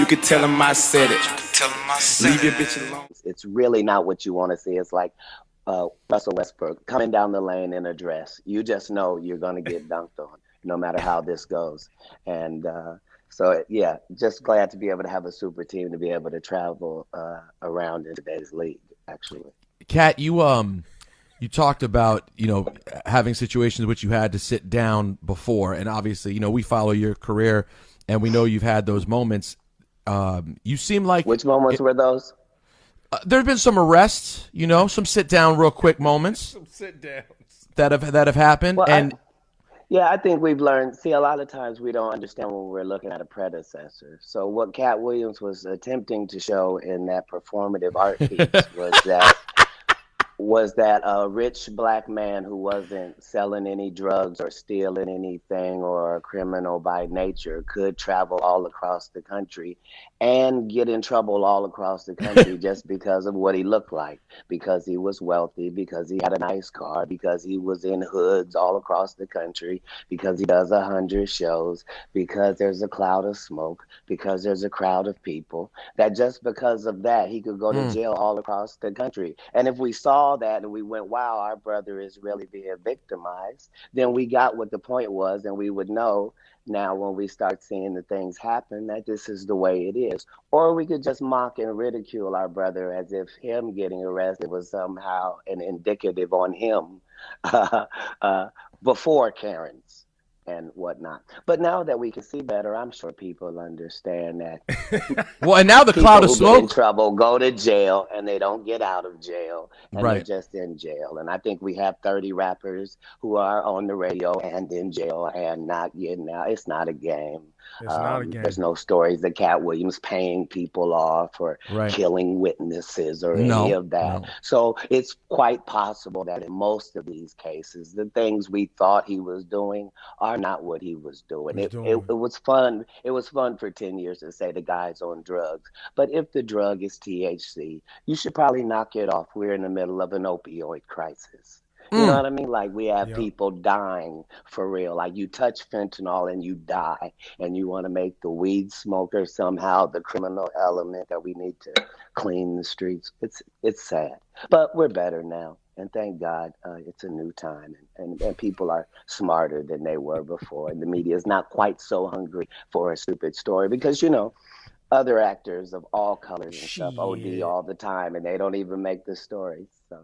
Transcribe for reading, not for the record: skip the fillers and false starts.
could tell him I said it. Leave your bitch alone. It's really not what you want to see. It's like Russell Westbrook coming down the lane in a dress. You just know you're going to get dunked on, no matter how this goes. And so, yeah, just glad to be able to have a super team to be able to travel around in today's league, actually. Katt, you talked about, having situations in which you had to sit down before, and obviously, we follow your career, and we know you've had those moments. You seem like which moments were those? There have been some arrests, some sit down, real quick moments. Some sit downs that have happened, well, and I think we've learned. See, a lot of times we don't understand when we're looking at a predecessor. So what Katt Williams was attempting to show in that performative art piece was that a rich black man who wasn't selling any drugs or stealing anything or a criminal by nature could travel all across the country and get in trouble all across the country just because of what he looked like, because he was wealthy, because he had a nice car, because he was in hoods all across the country, because he does 100 shows, because there's a cloud of smoke, because there's a crowd of people, that just because of that, he could go to jail all across the country. And if we saw that and we went, wow, our brother is really being victimized, then we got what the point was, and we would know now when we start seeing the things happen that this is the way it is. Or we could just mock and ridicule our brother as if him getting arrested was somehow an indicative on him before Karen's and whatnot. But now that we can see better, I'm sure people understand that. Well, and now the cloud of smoke. Get in trouble, go to jail, and they don't get out of jail, and right. They're just in jail. And I think we have 30 rappers who are on the radio and in jail and not getting out. It's not a game. It's not a game. There's no stories that Katt Williams paying people off or killing witnesses or any of that. No. So it's quite possible that in most of these cases, the things we thought he was doing are not what he was doing. It was fun. It was fun for 10 years to say the guy's on drugs. But if the drug is THC, you should probably knock it off. We're in the middle of an opioid crisis. You know what I mean? Like, we have people dying for real. Like, you touch fentanyl and you die, and you want to make the weed smoker somehow the criminal element that we need to clean the streets. It's sad, but we're better now, and thank God it's a new time, and people are smarter than they were before, and the media is not quite so hungry for a stupid story because, other actors of all colors and stuff OD all the time, and they don't even make the stories. So,